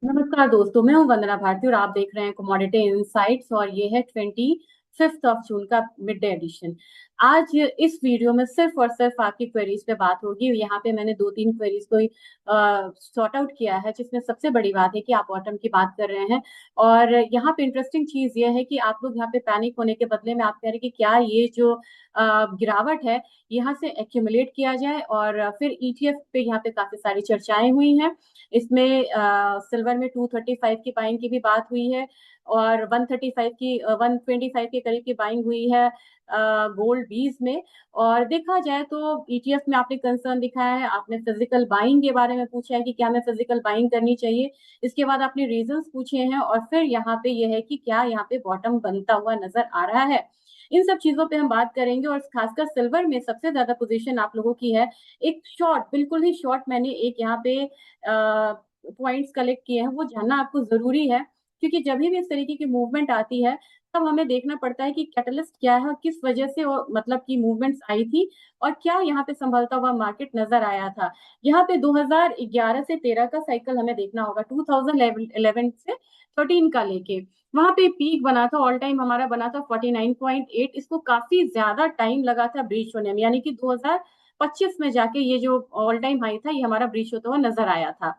नमस्कार दोस्तों, मैं हूं वंदना भारती और आप देख रहे हैं कमोडिटी इनसाइट्स। और ये है 25 जून का मिड डे एडिशन। आज इस वीडियो में सिर्फ और सिर्फ आपकी क्वेरीज पे बात होगी। यहाँ पे मैंने दो तीन क्वेरीज को सॉर्ट आउट किया है, जिसमें सबसे बड़ी बात है कि आप बॉटम की बात कर रहे हैं। और यहाँ पे इंटरेस्टिंग चीज ये है कि आप लोग यहाँ पे पैनिक होने के बदले में आप कह रहे हैं कि क्या ये जो गिरावट है यहाँ से एक्यूमुलेट किया जाए। और फिर ईटीएफ पे यहाँ पे काफी सारी चर्चाएं हुई हैं। इसमें सिल्वर में 235 की बाइंग की भी बात हुई है और 125 के करीब की बाइंग हुई है गोल्ड बीज में। और देखा जाए तो ईटीएफ में आपने कंसर्न दिखाया है, आपने फिजिकल बाइंग के बारे में पूछा है कि क्या हमें फिजिकल बाइंग करनी चाहिए। इसके बाद आपने रीजंस पूछे हैं और फिर यहाँ पे यह है कि क्या यहाँ पे बॉटम बनता हुआ नजर आ रहा है। इन सब चीजों पे हम बात करेंगे। और खासकर सिल्वर में सबसे ज्यादा पोजीशन आप लोगों की है। एक शॉर्ट, बिल्कुल ही शॉर्ट, मैंने एक यहाँ पे पॉइंट्स कलेक्ट किए हैं, वो जानना आपको जरूरी है। क्योंकि जब भी इस तरीके की मूवमेंट आती है तब हमें देखना पड़ता है कि कैटलिस्ट क्या है और किस वजह से वो मतलब की मूवमेंट्स आई थी और क्या यहाँ पे संभलता हुआ मार्केट नजर आया था। यहाँ पे 2011 से 13 का साइकिल हमें देखना होगा, 2011 से 13 का लेके वहां पे पीक बना था, ऑल टाइम हमारा बना था 49.8। इसको काफी ज्यादा टाइम लगा था ब्रीच होने में, यानी कि 2025 में जाके ये जो ऑल टाइम हाई था ये हमारा ब्रीच होता हुआ नजर आया था।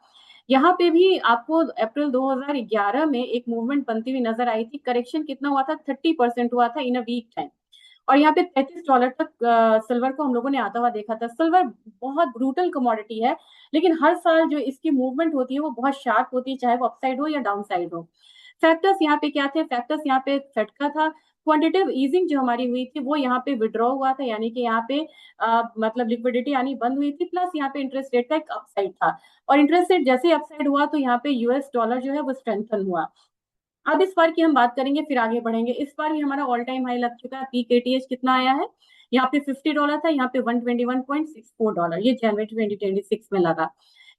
यहाँ पे भी आपको अप्रैल 2011 में एक मूवमेंट बनती हुई नजर आई थी। करेक्शन कितना हुआ था? 30% हुआ था इन अ वीक टाइम। और यहाँ पे $33 तक सिल्वर को हम लोगों ने आता हुआ देखा था। सिल्वर बहुत ब्रूटल कमोडिटी है, लेकिन हर साल जो इसकी मूवमेंट होती है वो बहुत शार्प होती है, चाहे वो अपसाइड हो या डाउन साइड हो। फैक्टर्स यहाँ पे क्या थे? फैक्टर्स यहाँ पे फेड का था। क्वांटिटेटिव ईजिंग जो हमारी हुई थी वो यहाँ पे विड्रॉ हुआ था, यानी कि यहाँ पे मतलब लिक्विडिटी आनी बंद हुई थी। प्लस यहाँ पे इंटरेस्ट रेट का एक अपसाइड था। और इंटरेस्ट रेट जैसे अपसाइड हुआ तो यहाँ पे यूएस डॉलर जो है वो स्ट्रेंथन हुआ। अब इस बार की हम बात करेंगे, फिर आगे बढ़ेंगे। इस बार भी हमारा ऑल टाइम हाई लग चुका है। पीक एटीएच कितना आया है? यहाँ पे $50 था, यहाँ पे $121.64, ये जनवरी 2026 में लगा।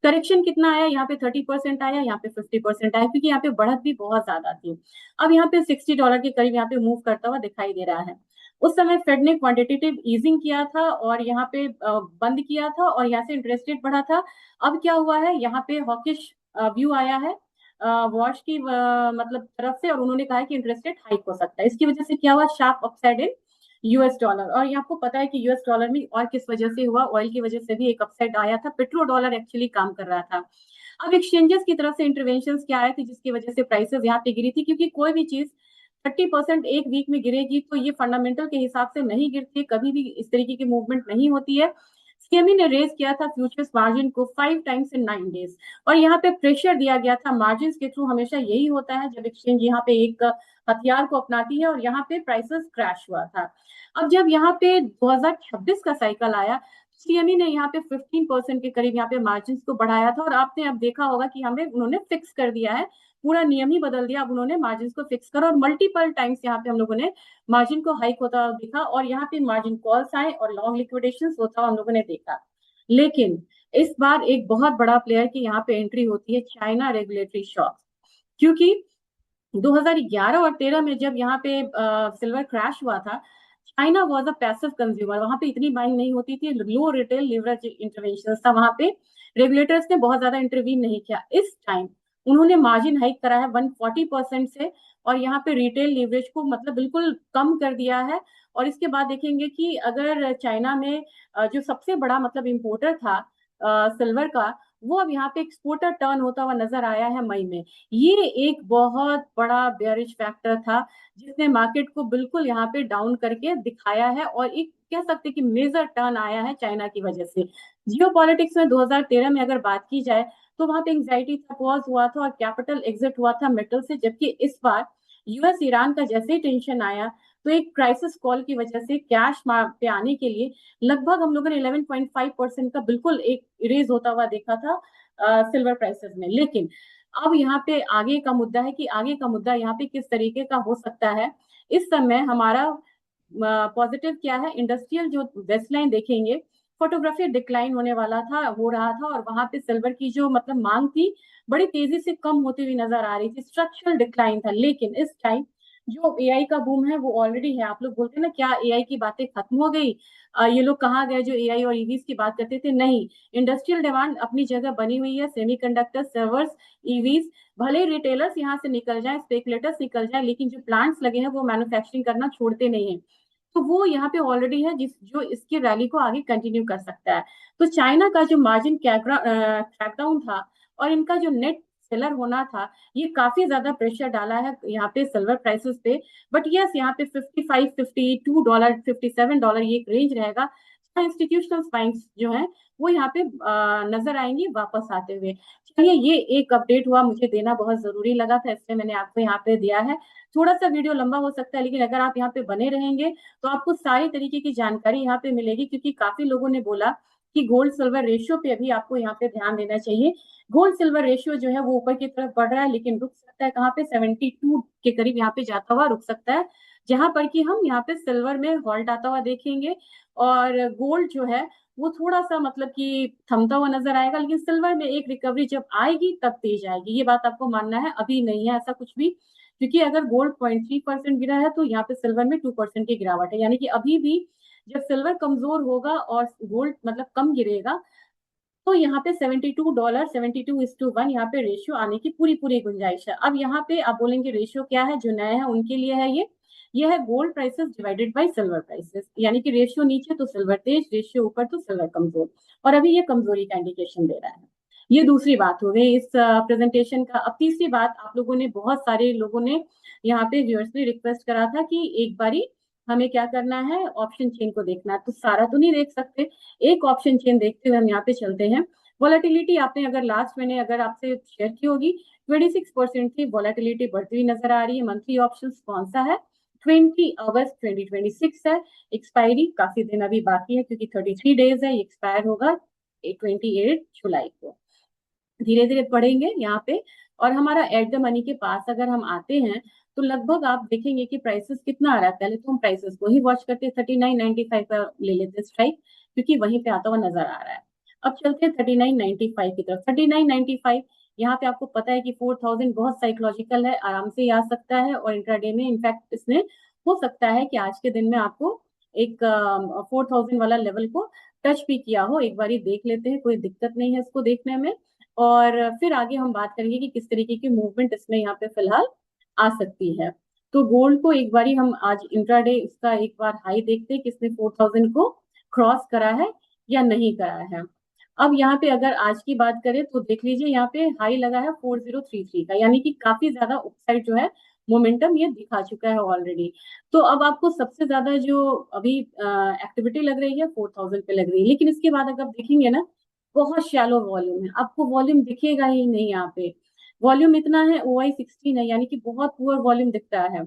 करेक्शन कितना आया? यहाँ पे 30% आया, यहाँ पे 50% आया, क्योंकि यहाँ पे बढ़त भी बहुत ज्यादा थी। अब यहाँ पे $60 के करीब यहाँ पे मूव करता हुआ दिखाई दे रहा है। उस समय फेड ने क्वांटिटेटिव ईजिंग किया था और यहाँ पे बंद किया था और यहाँ से इंटरेस्ट रेट बढ़ा था। अब क्या हुआ है? यहाँ पे हॉकिश व्यू आया है वॉश की मतलब तरफ से, और उन्होंने कहा है कि इंटरेस्ट रेट हाइक हो सकता है। इसकी वजह से क्या हुआ? Sharp upside in US dollar. और ये आपको पता है कि यूएस डॉलर में और किस वजह से हुआ? ऑयल की वजह से भी एक अपसाइड आया था। पेट्रो डॉलर एक्चुअली काम कर रहा था। अब एक्सचेंजेस की तरफ से इंटरवेंशन क्या आए थे जिसकी वजह से प्राइसेस यहाँ पे गिरी थी? क्योंकि कोई भी चीज 30% एक वीक में गिरेगी तो ये फंडामेंटल के हिसाब से नहीं गिरती, कभी भी इस तरीके की मूवमेंट नहीं होती है। सीएमई ने रेज किया था फ्यूचर्स मार्जिन को 5 टाइम्स इन 9 डेज। और यहाँ पे प्रेशर दिया गया था मार्जिन के थ्रू। हमेशा यही होता है जब एक्सचेंज यहाँ पे एक हथियार को अपनाती है, और यहाँ पे प्राइसेस क्रैश हुआ था। अब जब यहाँ पे 2026 का साइकिल आया, सीएमई ने यहाँ पे 15% के करीब यहाँ पे मार्जिन को बढ़ाया था। और आपने अब देखा होगा कि हमें उन्होंने फिक्स कर दिया है, पूरा नियम ही बदल दिया। अब उन्होंने मार्जिन को फिक्स करा और मल्टीपल टाइम्स यहाँ पे हम लोगों ने मार्जिन को हाइक होता हुआ देखा, और यहाँ पे मार्जिन कॉल्स आए और लॉन्ग लिक्विडेशन होता हुआ हम लोगों ने देखा। लेकिन इस बार एक बहुत बड़ा प्लेयर की यहाँ पे एंट्री होती है, चाइना रेगुलेटरी शॉक। क्योंकि 2011 और 13 में जब यहाँ पे सिल्वर क्रैश हुआ था, China was a passive consumer. वहां पे इतनी बाइंग नहीं होती थी, लो रिटेल लिवरेज इंटरवेंशन था वहां पे। रेगुलेटर्स ने बहुत ज्यादा इंटरवीन नहीं किया। इस टाइम उन्होंने मार्जिन हाइक करा है 140% से, और यहाँ पे रिटेल लिवरेज को मतलब बिल्कुल कम कर दिया है। और इसके बाद देखेंगे कि अगर चाइना में जो सबसे बड़ा मतलब इम्पोर्टर था सिल्वर का, वो अब यहाँ पे एक्सपोर्टर टर्न होता हुआ नजर आया है मई में। ये एक बहुत बड़ा बेयरिश फैक्टर था जिसने मार्केट को बिल्कुल यहाँ पे डाउन करके दिखाया है, और एक कह सकते हैं कि मेजर टर्न आया है चाइना की वजह से। जियो पॉलिटिक्स में 2013 में अगर बात की जाए तो वहां पे एंग्जाइटी था, पॉज हुआ था और कैपिटल एग्जिट हुआ था मेटल से। जबकि इस बार यूएस ईरान का जैसे ही टेंशन आया तो एक क्राइसिस कॉल की वजह से कैश पे आने के लिए लगभग हम लोगों ने 11.5% का बिल्कुल एक रेज होता हुआ देखा था सिल्वर प्राइसेस में। लेकिन अब यहाँ पे आगे का मुद्दा है कि आगे का मुद्दा यहाँ पे किस तरीके का हो सकता है। इस समय हमारा पॉजिटिव क्या है? इंडस्ट्रियल जो वेस्ट लाइन देखेंगे, फोटोग्राफी डिक्लाइन होने वाला था, हो रहा था, और वहां पे सिल्वर की जो मतलब मांग थी बड़ी तेजी से कम होती हुई नजर आ रही थी, स्ट्रक्चरल डिक्लाइन था। लेकिन इस टाइम जो एआई का बूम है वो ऑलरेडी है। आप लोग बोलते हैं ना क्या एआई की बातें खत्म हो गई, ये लोग कहाँ गए जो एआई और ईवीज की बात करते थे? नहीं, इंडस्ट्रियल डिमांड अपनी जगह बनी हुई है। सेमीकंडक्टर, सर्वर्स, ईवीज, भले रिटेलर्स यहाँ से निकल जाए, स्पेकुलेटर्स निकल जाए, लेकिन जो प्लांट्स लगे हैं वो मैन्युफैक्चरिंग करना छोड़ते नहीं है। तो वो यहाँ पे ऑलरेडी है जो इसकी रैली को आगे कंटिन्यू कर सकता है। तो चाइना का जो मार्जिन क्रैकडाउन था और इनका जो नेट सेलर होना था, ये काफी ज्यादा प्रेशर डाला है यहाँ पे सिल्वर प्राइसेस पे। बट यस, यहाँ पे 55, $52, $57 ये एक रेंज रहेगा। इंस्टीट्यूशनल बाइंग्स जो है वो यहाँ पे नजर आएंगी वापस आते हुए। चलिए, ये एक अपडेट हुआ, मुझे देना बहुत जरूरी लगा था, इसलिए मैंने आपको यहाँ पे दिया है। थोड़ा सा वीडियो लंबा हो सकता है, लेकिन अगर आप यहाँ पे बने रहेंगे तो आपको सारी तरीके की जानकारी यहाँ पे मिलेगी, क्योंकि काफी लोगों ने बोला कि गोल्ड सिल्वर रेशियो पे अभी आपको यहाँ पे ध्यान देना चाहिए। गोल्ड सिल्वर रेशियो जो है वो ऊपर की तरफ बढ़ रहा है, लेकिन रुक सकता है कहाँ पे, 72 के करीब यहाँ पे जाता हुआ रुक सकता है, जहां पर कि हम यहाँ पे सिल्वर में हॉल्ट आता हुआ देखेंगे। और गोल्ड जो है वो थोड़ा सा मतलब कि थमता हुआ नजर आएगा, लेकिन सिल्वर में एक रिकवरी जब आएगी तब तेज आएगी, ये बात आपको मानना है। अभी नहीं है ऐसा कुछ भी, क्योंकि अगर गोल्ड 0.3% गिरा है तो यहाँ पे सिल्वर में 2% की गिरावट है, यानी कि अभी भी जब सिल्वर कमजोर होगा और गोल्ड मतलब कम गिरेगा, तो यहाँ पे $72, 72:1 यहाँ पे रेशियो आने की पूरी पूरी गुंजाइश है। अब यहाँ पे आप बोलेंगे रेशियो क्या है, जो नए हैं उनके लिए है ये है gold prices divided by silver prices, यानी कि रेशियो नीचे तो सिल्वर तेज, रेशियो ऊपर तो सिल्वर कमजोर, और अभी ये कमजोरी का इंडिकेशन दे रहा है। ये दूसरी बात हो गई इस प्रेजेंटेशन का। अब तीसरी बात, आप लोगों ने, बहुत सारे लोगों ने यहाँ पे व्यूअर्स ने रिक्वेस्ट करा था कि एक बारी हमें क्या करना है, ऑप्शन चेन को देखना है। तो सारा तो नहीं देख सकते, एक ऑप्शन चेन देखते हुए हम यहाँ पे चलते हैं। वॉलेटिलिटी आपने अगर लास्ट मैंने अगर आपसे शेयर की होगी, 26% की वॉलेटिलिटी बढ़ती हुई नजर आ रही है। मंथली ऑप्शन कौन सा है, 20 अगस्त 2026 है। एक्सपायरी काफी दिन अभी बाकी है, क्योंकि 33 डेज है, ये एक्सपायर होगा 28 जुलाई को। धीरे धीरे पढ़ेंगे यहाँ पे। और हमारा एट द मनी के पास अगर हम आते हैं तो लगभग आप देखेंगे कि प्राइसेस कितना आ रहा है। पहले तो हम प्राइसेस को ही वॉच करते हैं, 39.95 पर ले लेते हैं स्ट्राइक, क्योंकि वहीं पे आता हुआ नजर आ रहा है। अब चलते हैं 39.95 की तरफ। 39.95 यहाँ पे आपको पता है कि 4000 बहुत साइकोलॉजिकल है, आराम से ही आ सकता है, और इंट्राडे में इनफैक्ट इसने हो सकता है कि आज के दिन में आपको एक 4000 वाला लेवल को टच भी किया हो। एक बार देख लेते हैं, कोई दिक्कत नहीं है इसको देखने में, और फिर आगे हम बात करेंगे कि किस तरीके की मूवमेंट इसमें यहाँ पे फिलहाल आ सकती है। तो गोल्ड को एक बारी हम आज इंट्राडे इसका एक बार हाई देखते हैं, किसने 4000 को क्रॉस करा है या नहीं करा है। अब यहाँ पे अगर आज की बात करें तो देख लीजिए, यहाँ पे हाई लगा है 4033 का, यानी कि काफी ज्यादा अपसाइड जो है मोमेंटम ये दिखा चुका है ऑलरेडी। तो अब आपको सबसे ज्यादा जो अभी एक्टिविटी लग रही है 4000 पे लग रही है, लेकिन इसके बाद अगर आप देखेंगे ना, बहुत शैलो वॉल्यूम है, आपको वॉल्यूम दिखेगा ही नहीं यहाँ पे। वॉल्यूम इतना है, OI16 है, यानी कि बहुत पुअर वॉल्यूम दिखता है।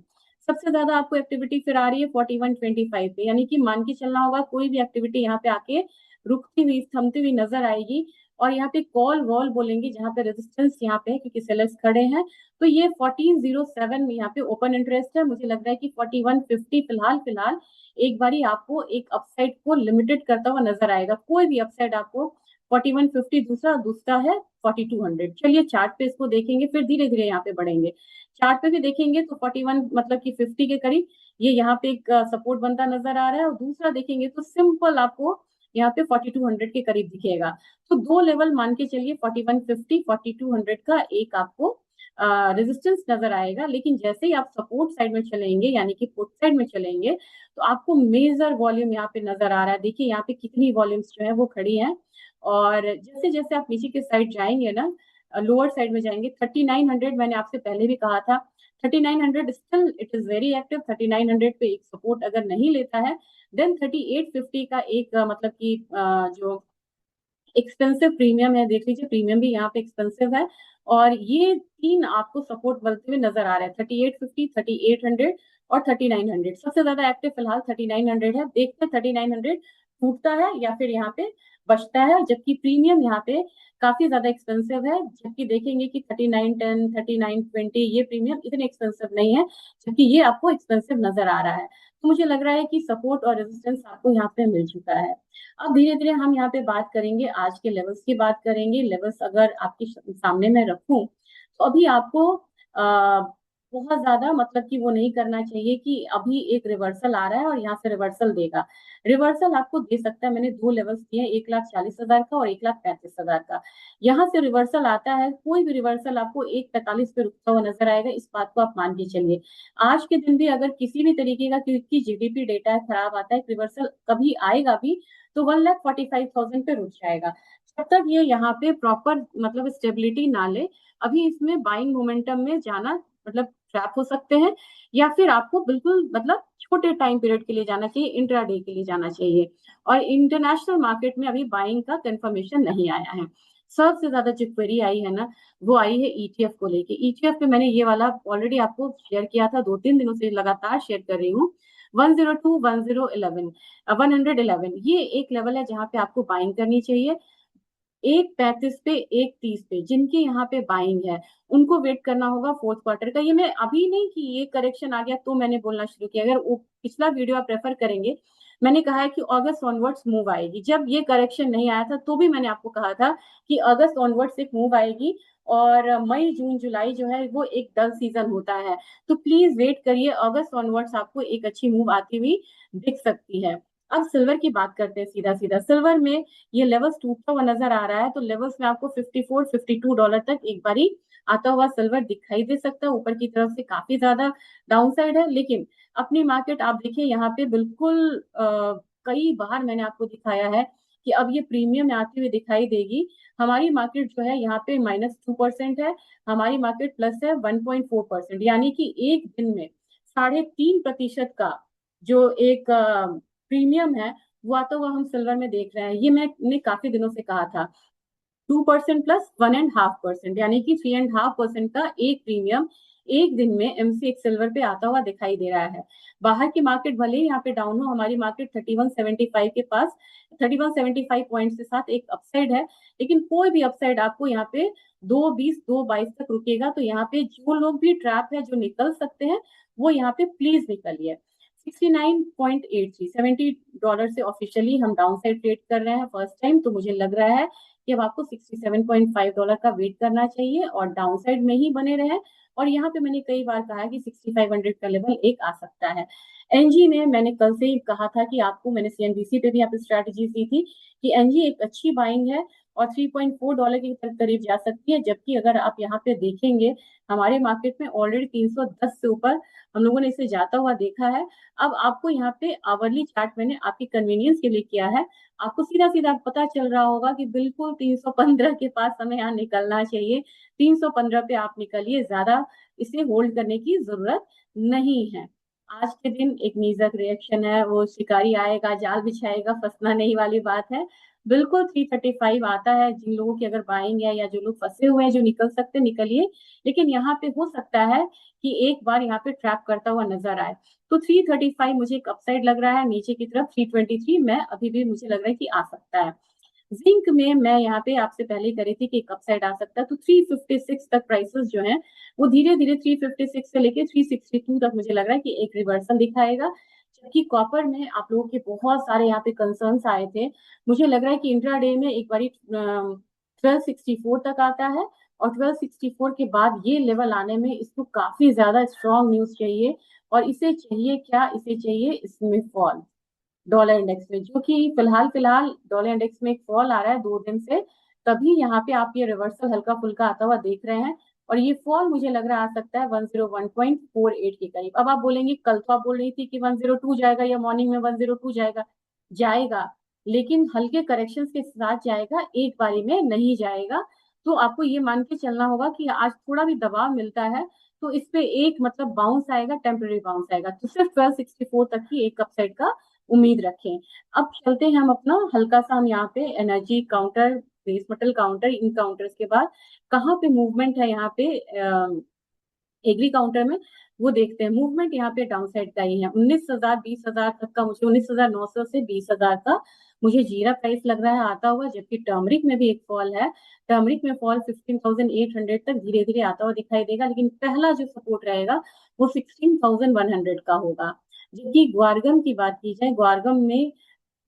सबसे ज्यादा आपको एक्टिविटी फिर आ रही है 4125 पे, यानी कि मान के चलना होगा कोई भी एक्टिविटी यहाँ पे आके रुकती हुई थमती हुई नजर आएगी। और यहाँ पे कॉल वॉल बोलेंगे, जहाँ पे रेजिस्टेंस यहाँ पे है क्योंकि सेलर्स खड़े हैं। तो ये 1407 में यहाँ पे ओपन इंटरेस्ट है। मुझे लग रहा है कि 4150 फिलहाल फिलहाल एक बारी आपको एक अपसाइड को लिमिटेड करता हुआ नजर आएगा। कोई भी अपसाइड आपको 4150, दूसरा दूसरा है 4200। चलिए चार्ट पे इसको देखेंगे, फिर धीरे धीरे यहाँ पे बढ़ेंगे। चार्ट पे भी देखेंगे तो 41 मतलब कि 50 के करीब ये यहाँ पे एक सपोर्ट बनता नजर आ रहा है, और दूसरा देखेंगे तो सिंपल आपको यहाँ पे 4200 के करीब दिखेगा। तो दो लेवल मान के चलिए, 4150 4200 का एक आपको रेजिस्टेंस नजर आएगा। लेकिन जैसे ही आप सपोर्ट साइड में चलेंगे, यानी कि पुट साइड में चलेंगे, तो आपको मेजर वॉल्यूम यहाँ पे नजर आ रहा है। देखिए यहाँ पे कितनी वॉल्यूम्स जो है वो खड़ी हैं, और जैसे जैसे आप नीचे के साइड जाएंगे ना, लोअर साइड में जाएंगे, 3900 मैंने आपसे पहले भी कहा था, 3900 still it is very active. 3900 पे एक सपोर्ट अगर नहीं लेता है, देन 3850 का एक मतलब कि जो एक्सपेंसिव प्रीमियम है, देख लीजिए प्रीमियम भी यहाँ पे एक्सपेंसिव है। और ये तीन आपको सपोर्ट बनते हुए नजर आ रहे हैं, 3850, 3800 और 3900। सबसे ज्यादा एक्टिव फिलहाल 3900 है। देखते हैं 3900 टूटता है या फिर यहाँ पे बचता है, जबकि प्रीमियम यहाँ पे काफी ज्यादा एक्सपेंसिव है। जबकि देखेंगे कि 3910, 3920 ये प्रीमियम इतने एक्सपेंसिव नहीं है, जबकि ये आपको एक्सपेंसिव नजर आ रहा है। तो मुझे लग रहा है कि सपोर्ट और रेजिस्टेंस आपको यहाँ पे मिल चुका है। अब धीरे धीरे हम यहाँ पे बात करेंगे, आज के लेवल्स की बात करेंगे। लेवल्स अगर आपके सामने मैं रखूं तो अभी आपको बहुत ज्यादा मतलब कि वो नहीं करना चाहिए कि अभी एक रिवर्सल आ रहा है और यहाँ से रिवर्सल देगा। रिवर्सल आपको दे सकता है, मैंने दो लेवल्स दिए हैं, 1,40,000 का और 1,35,000 का। यहाँ से रिवर्सल आता है, कोई भी रिवर्सल आपको 1,45 पे रुकता हुआ नजर आएगा, इस बात को आप मान के चलिए। आज के दिन भी अगर किसी भी तरीके का, क्योंकि जीडीपी डेटा है खराब आता है, रिवर्सल कभी आएगा भी तो 1,45,000 पे रुक जाएगा। जब तक ये यहाँ पे प्रॉपर मतलब स्टेबिलिटी ना ले, अभी इसमें बाइंग मोमेंटम में जाना मतलब ट्रैप हो सकते हैं, या फिर आपको बिल्कुल मतलब छोटे टाइम पीरियड के लिए जाना चाहिए, इंट्राडे के लिए जाना चाहिए। और इंटरनेशनल मार्केट में अभी बाइंग का कंफर्मेशन नहीं आया है। सबसे ज्यादा जो क्वेरी आई है ना, वो आई है ईटीएफ को लेके। ईटीएफ पे मैंने ये वाला ऑलरेडी आपको शेयर किया था, 2-3 दिनों से लगातार शेयर कर रही हूँ। 102, 1011, 111 ये एक लेवल है जहां पे आपको बाइंग करनी चाहिए। 1,35 पे, 1,30 पे जिनके यहाँ पे बाइंग है, उनको वेट करना होगा फोर्थ क्वार्टर का। ये मैं अभी नहीं कि ये करेक्शन आ गया तो मैंने बोलना शुरू किया, अगर वो पिछला वीडियो आप रेफर करेंगे, मैंने कहा है कि अगस्त ऑनवर्ड्स मूव आएगी। जब ये करेक्शन नहीं आया था तो भी मैंने आपको कहा था कि अगस्त ऑनवर्ड्स एक मूव आएगी, और मई जून जुलाई जो है वो एक डल सीजन होता है। तो प्लीज वेट करिए, अगस्त ऑनवर्ड्स आपको एक अच्छी मूव आती हुई दिख सकती है। अब सिल्वर की बात करते हैं सीधा सीधा। सिल्वर में ये लेवल्स टूटता हुआ नजर आ रहा है, तो लेवल्स में आपको $54-52 तक एक बारी आता हुआ सिल्वर दिखाई दे सकता है। ऊपर की तरफ से काफी ज्यादा डाउनसाइड है, लेकिन अपनी मार्केट आप देखिए यहाँ पे बिल्कुल कई बार मैंने आपको दिखाया है कि अब ये प्रीमियम में आती हुई दिखाई देगी। हमारी मार्केट जो है यहाँ पे -2% है, हमारी मार्केट प्लस है 1.4%, यानी कि एक दिन में 3.5% का जो एक प्रीमियम है वो आता हुआ हम सिल्वर में देख रहे हैं। ये मैंने काफी दिनों से कहा था, 2% प्लस 1.5%, यानी कि 3.5% का एक प्रीमियम एक दिन में एमसीएक्स सिल्वर पे आता हुआ दिखाई दे रहा है। बाहर की मार्केट भले ही यहाँ पे डाउन हो, हमारी मार्केट 3175 के पास, 3175 पॉइंट के साथ एक अपसाइड है, लेकिन कोई भी अपसाइड आपको यहाँ पे 2.20 2.22 तक रुकेगा। तो यहाँ पे जो लोग भी ट्रैप है, जो निकल सकते हैं, वो यहाँ पे प्लीज निकलिए। 69.83, $70 से ऑफिशियली हम डाउन साइड ट्रेड कर रहे हैं फर्स्ट टाइम, तो मुझे लग रहा है कि अब आपको $67.5 का वेट करना चाहिए और डाउन साइड में ही बने रहे। और यहाँ पे मैंने कई बार कहा है कि 6500 का लेवल एक आ सकता है। एनजी में मैंने कल से ही कहा था कि आपको, मैंने सीएनबीसी पे भी यहाँ पे स्ट्रेटेजी दी थी कि एनजी एक अच्छी बाइंग है और $3.4 के करीब जा सकती है। जबकि अगर आप यहाँ पे देखेंगे, हमारे मार्केट में ऑलरेडी 310 से ऊपर हम लोगों ने इसे जाता हुआ देखा है। अब आपको यहाँ पे आवरली चार्ट मैंने आपकी कन्वीनियंस के लिए किया है, आपको सीधा सीधा पता चल रहा होगा कि बिल्कुल 315 के पास हमें यहाँ निकलना चाहिए। 315 पे आप निकलिए, ज्यादा इसे होल्ड करने की जरूरत नहीं है। आज के दिन एक नीजक रिएक्शन है, वो शिकारी आएगा जाल बिछाएगा, फंसना नहीं वाली बात है। बिल्कुल 335 आता है, जिन लोगों की अगर बाइंग है या जो लोग फंसे हुए हैं, जो निकल सकते निकलिए। लेकिन यहाँ पे हो सकता है कि एक बार यहाँ पे ट्रैप करता हुआ नजर आए। तो 335 मुझे एक अपसाइड लग रहा है, नीचे की तरफ 323 मैं अभी भी मुझे लग रहा है कि आ सकता है। जिंक में मैं यहाँ पे आपसे पहले करी थी कि एक अपसाइड आ सकता है, तो 356 तक प्राइसेस जो हैं वो धीरे धीरे 356 से लेके 362 तक मुझे लग रहा है कि एक रिवर्सल दिखाएगा। जबकि कॉपर में आप लोगों के बहुत सारे यहाँ पे कंसर्न्स आए थे, मुझे लग रहा है कि इंट्राडे में एक बारी 1264 तक आता है, और 1264 के बाद ये लेवल आने में इसको काफी ज्यादा स्ट्रॉन्ग न्यूज चाहिए। और इसे चाहिए क्या, इसे चाहिए इसमें फॉल डॉलर इंडेक्स में, जो कि फिलहाल फिलहाल डॉलर इंडेक्स में एक फॉल आ रहा है 2 दिन से, तभी यहाँ पे आप ये रिवर्सल हल्का फुल्का आता हुआ देख रहे हैं। और ये फॉल मुझे लग रहा आ सकता है 101.48 के करीब। अब आप बोलेंगे कल तो आप बोल रही थी कि 102 जाएगा या मॉर्निंग में 102 जाएगा, जाएगा, लेकिन हल्के करेक्शन के साथ जाएगा, एक बारी में नहीं जाएगा। तो आपको ये मान के चलना होगा कि आज थोड़ा भी दबाव मिलता है तो इस पे एक मतलब बाउंस आएगा, टेम्पररी बाउंस आएगा, तो सिर्फ 1264 तक ही एक अपसाइड का उम्मीद रखें। अब चलते हैं हम अपना हल्का सा, हम यहाँ पे energy counter, base metal counter, इन काउंटर्स के बाद कहाँ पे मूवमेंट है यहाँ पे एग्री काउंटर में, वो देखते हैं। मूवमेंट यहाँ पे डाउन साइड का ही है, 19,000 20,000 तक का, मुझे 19,900 से 20,000 का मुझे जीरा प्राइस लग रहा है आता हुआ। जबकि टर्मरिक में भी एक फॉल है, टर्मरिक में फॉल 15,800 तक धीरे धीरे आता हुआ दिखाई देगा, लेकिन पहला जो सपोर्ट रहेगा वो 16,100 का होगा। जबकि ग्वारगम की बात की जाए, ग्वारगम में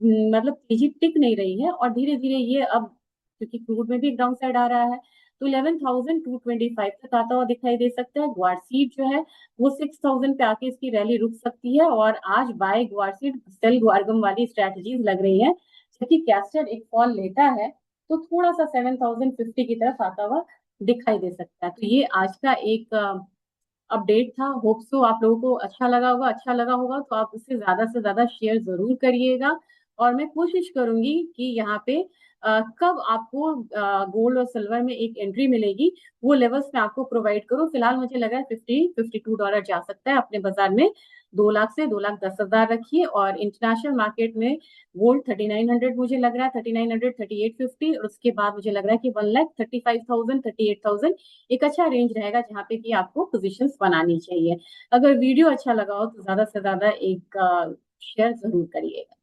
मतलब तेजी टिक नहीं रही है, और धीरे धीरे ये अब, क्योंकि क्रूड में भी एक डाउन साइड आ रहा है, तो 11,225 तक आता हुआ दिखाई दे सकता है। ग्वारसीड जो है वो 6,000 पे आके इसकी रैली रुक सकती है, और आज बाय ग्वारसीड सेल ग्वारगम वाली स्ट्रेटजीज लग रही है। जबकि कैस्टर एक फॉल लेता है तो थोड़ा सा 7,050 की तरफ आता हुआ दिखाई दे सकता है। तो ये आज का एक अपडेट था। होप सो आप लोगों को अच्छा लगा होगा तो आप उससे ज्यादा से ज्यादा शेयर जरूर करिएगा। और मैं कोशिश करूंगी कि यहाँ पे कब आपको गोल्ड और सिल्वर में एक एंट्री मिलेगी वो लेवल्स मैं आपको प्रोवाइड करूँ। फिलहाल मुझे लग रहा है $52 जा सकता है अपने बाजार में। 2 लाख से 2,10,000 रखिए। और इंटरनेशनल मार्केट में गोल्ड 3,900 मुझे लग रहा है, 3,900, 3,850, और उसके बाद मुझे लग रहा है कि 1,35,000, 38,000 एक अच्छा रेंज रहेगा जहाँ पे कि आपको पोजीशंस बनानी चाहिए। अगर वीडियो अच्छा लगा हो तो ज्यादा से ज्यादा एक शेयर जरूर करिएगा।